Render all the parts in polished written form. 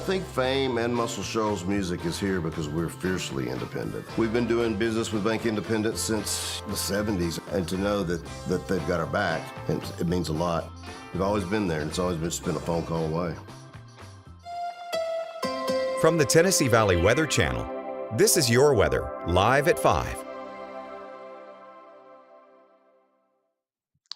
think fame and Muscle Shoals Music is here because we're fiercely independent. We've been doing business with Bank Independent since the 70s, and to know that they've got our back, it means a lot. We've always been there, and it's always just been a phone call away. From the Tennessee Valley Weather Channel, this is your weather, live at 5.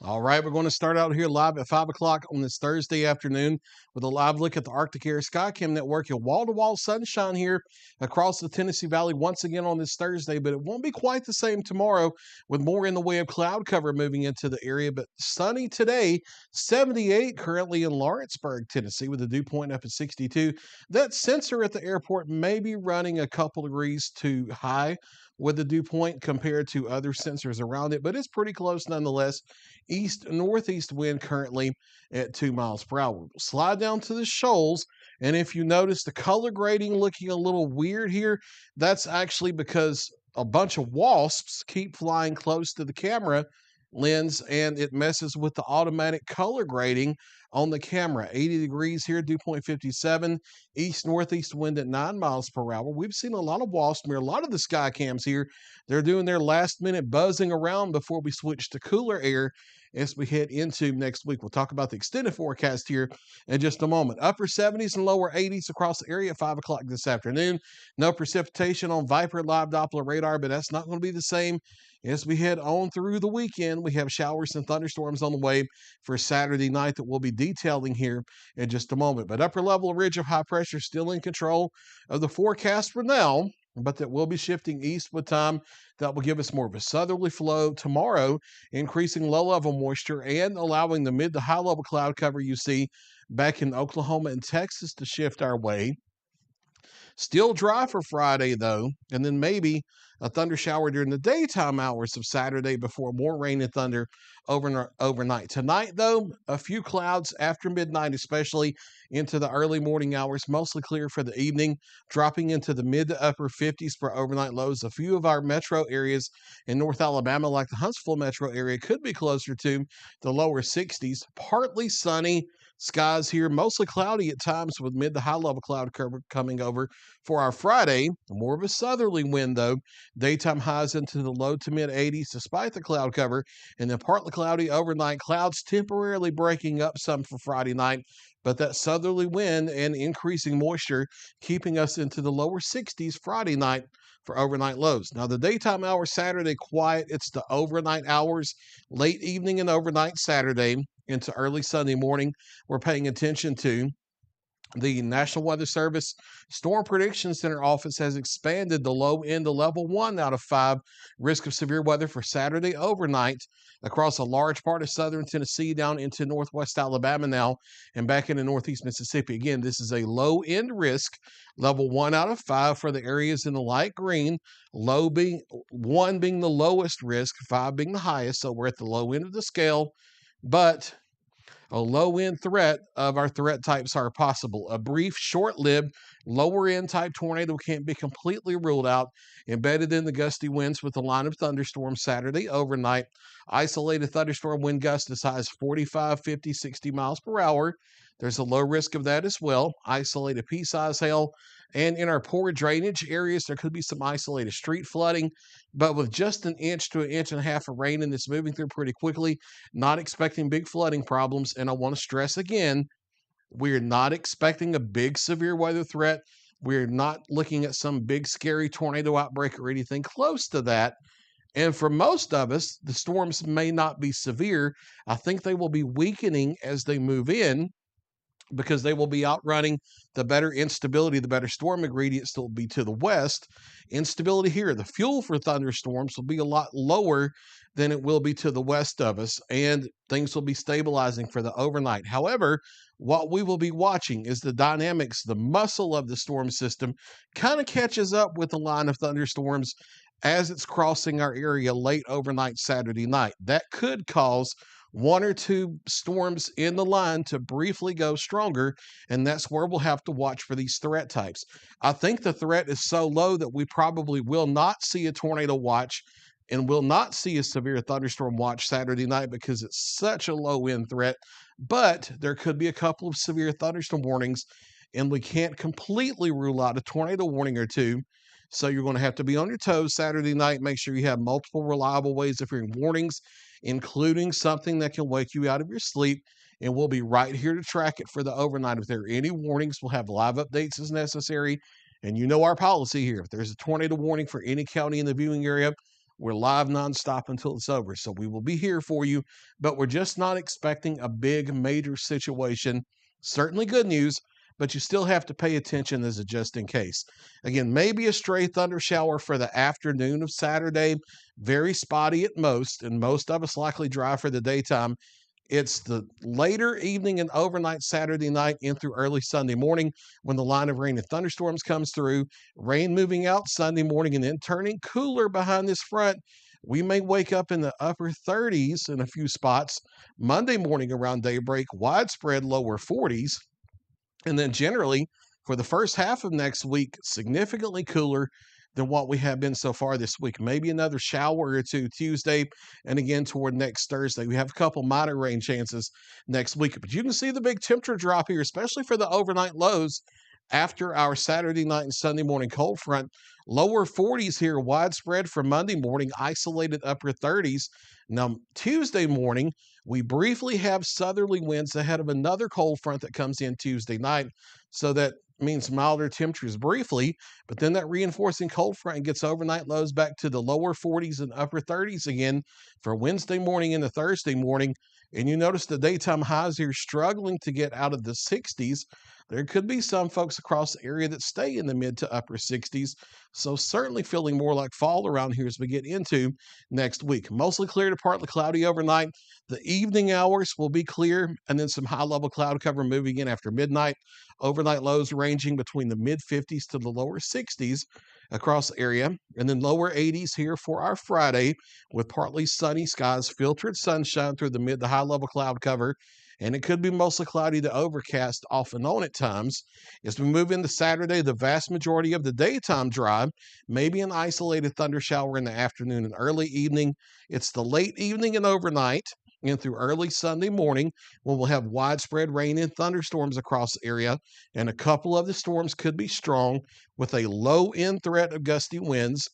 All right, we're going to start out here live at 5 o'clock on this Thursday afternoon with a live look at the Arctic Air Skycam Network and wall-to-wall sunshine here across the Tennessee Valley once again on this Thursday, but it won't be quite the same tomorrow with more in the way of cloud cover moving into the area, but sunny today, 78 currently in Lawrenceburg, Tennessee, with the dew point up at 62. That sensor at the airport may be running a couple degrees too high with the dew point compared to other sensors around it, but it's pretty close nonetheless. East-northeast wind currently at 2 miles per hour. We'll slide down to the shoals, and if you notice the color grading looking a little weird here, that's actually because a bunch of wasps keep flying close to the camera lens, and it messes with the automatic color grading on the camera. 80 degrees here, dew point 57, east-northeast wind at 9 miles per hour. We've seen a lot of wasps here. A lot of the sky cams here, they're doing their last-minute buzzing around before we switch to cooler air as we head into next week. We'll talk about the extended forecast here in just a moment. Upper 70s and lower 80s across the area at 5 o'clock this afternoon. No precipitation on Viper live Doppler radar, but that's not going to be the same as we head on through the weekend. We have showers and thunderstorms on the way for Saturday night that we'll be detailing here in just a moment. But upper level ridge of high pressure still in control of the forecast for now, but that will be shifting east with time. That will give us more of a southerly flow tomorrow, increasing low-level moisture and allowing the mid to high-level cloud cover you see back in Oklahoma and Texas to shift our way. Still dry for Friday, though, and then maybe a thunder shower during the daytime hours of Saturday before more rain and thunder overnight. Tonight, though, a few clouds after midnight, especially into the early morning hours, mostly clear for the evening, dropping into the mid to upper 50s for overnight lows. A few of our metro areas in North Alabama, like the Huntsville metro area, could be closer to the lower 60s. Partly sunny skies here, mostly cloudy at times with mid to high level cloud cover coming over for our Friday. More of a southerly wind, though. Daytime highs into the low to mid 80s despite the cloud cover, and then partly cloudy overnight. Clouds temporarily breaking up some for Friday night, but that southerly wind and increasing moisture keeping us into the lower 60s Friday night for overnight lows. Now, the daytime hours Saturday quiet. It's the overnight hours, late evening and overnight Saturday into early Sunday morning we're paying attention to. The National Weather Service Storm Prediction Center office has expanded the low end to level 1 out of 5 risk of severe weather for Saturday overnight across a large part of southern Tennessee down into northwest Alabama now and back into northeast Mississippi. Again, this is a low end risk, level 1 out of 5 for the areas in the light green, low being 1 being the lowest risk, 5 being the highest. So we're at the low end of the scale, but a low-end threat of our threat types are possible. A brief, short-lived, lower-end type tornado can't be completely ruled out. Embedded in the gusty winds with a line of thunderstorms Saturday overnight. Isolated thunderstorm wind gusts as high as 45, 50, 60 miles per hour. There's a low risk of that as well. Isolated pea-size hail. And in our poor drainage areas, there could be some isolated street flooding. But with just an inch to an inch and a half of rain and it's moving through pretty quickly, not expecting big flooding problems. And I want to stress again, we're not expecting a big severe weather threat. We're not looking at some big scary tornado outbreak or anything close to that. And for most of us, the storms may not be severe. I think they will be weakening as they move in, because they will be outrunning the better instability, the better storm ingredients that will be to the west. Instability here, the fuel for thunderstorms will be a lot lower than it will be to the west of us, and things will be stabilizing for the overnight. However, what we will be watching is the dynamics, the muscle of the storm system kind of catches up with the line of thunderstorms as it's crossing our area late overnight Saturday night. That could cause 1 or 2 storms in the line to briefly go stronger, and that's where we'll have to watch for these threat types. I think the threat is so low that we probably will not see a tornado watch and will not see a severe thunderstorm watch Saturday night because it's such a low-end threat, but there could be a couple of severe thunderstorm warnings and we can't completely rule out a tornado warning or two. So you're going to have to be on your toes Saturday night. Make sure you have multiple reliable ways of hearing warnings, including something that can wake you out of your sleep. And we'll be right here to track it for the overnight. If there are any warnings, we'll have live updates as necessary. And you know our policy here. If there's a tornado warning for any county in the viewing area, we're live nonstop until it's over. So we will be here for you, but we're just not expecting a big major situation. Certainly good news, but you still have to pay attention as a just in case. Again, maybe a stray thunder shower for the afternoon of Saturday, very spotty at most, and most of us likely dry for the daytime. It's the later evening and overnight Saturday night in through early Sunday morning when the line of rain and thunderstorms comes through. Rain moving out Sunday morning and then turning cooler behind this front. We may wake up in the upper 30s in a few spots. Monday morning around daybreak, widespread lower 40s. And then generally, for the first half of next week, significantly cooler than what we have been so far this week. Maybe another shower or two Tuesday, and again toward next Thursday. We have a couple minor rain chances next week. But you can see the big temperature drop here, especially for the overnight lows after our Saturday night and Sunday morning cold front. Lower 40s here, widespread for Monday morning, isolated upper 30s. Now, Tuesday morning, we briefly have southerly winds ahead of another cold front that comes in Tuesday night. So that means milder temperatures briefly, but then that reinforcing cold front gets overnight lows back to the lower 40s and upper 30s again for Wednesday morning and the Thursday morning. And you notice the daytime highs here struggling to get out of the 60s. There could be some folks across the area that stay in the mid to upper 60s. So certainly feeling more like fall around here as we get into next week. Mostly clear to partly cloudy overnight. The evening hours will be clear, and then some high-level cloud cover moving in after midnight. Overnight lows ranging between the mid-50s to the lower 60s across the area, and then lower 80s here for our Friday with partly sunny skies, filtered sunshine through the mid to high-level cloud cover. And it could be mostly cloudy to overcast off and on at times. As we move into Saturday, the vast majority of the daytime dry, maybe an isolated thunder shower in the afternoon and early evening. It's the late evening and overnight and through early Sunday morning when we'll have widespread rain and thunderstorms across the area. And a couple of the storms could be strong with a low-end threat of gusty winds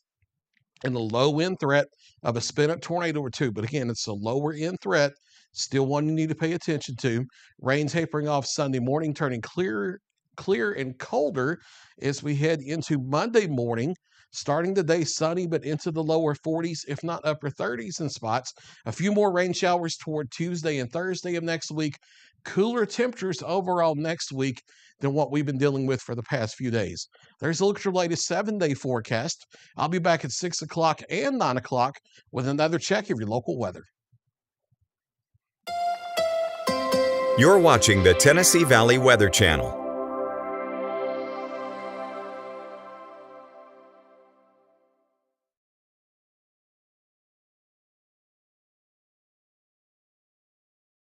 and a low-end threat of a spin-up tornado or two. But again, it's a lower-end threat. Still one you need to pay attention to. Rain tapering off Sunday morning, turning clear and colder as we head into Monday morning. Starting the day sunny, but into the lower 40s, if not upper 30s in spots. A few more rain showers toward Tuesday and Thursday of next week. Cooler temperatures overall next week than what we've been dealing with for the past few days. There's a look at your latest 7-day forecast. I'll be back at 6 o'clock and 9 o'clock with another check of your local weather. You're watching the Tennessee Valley Weather Channel.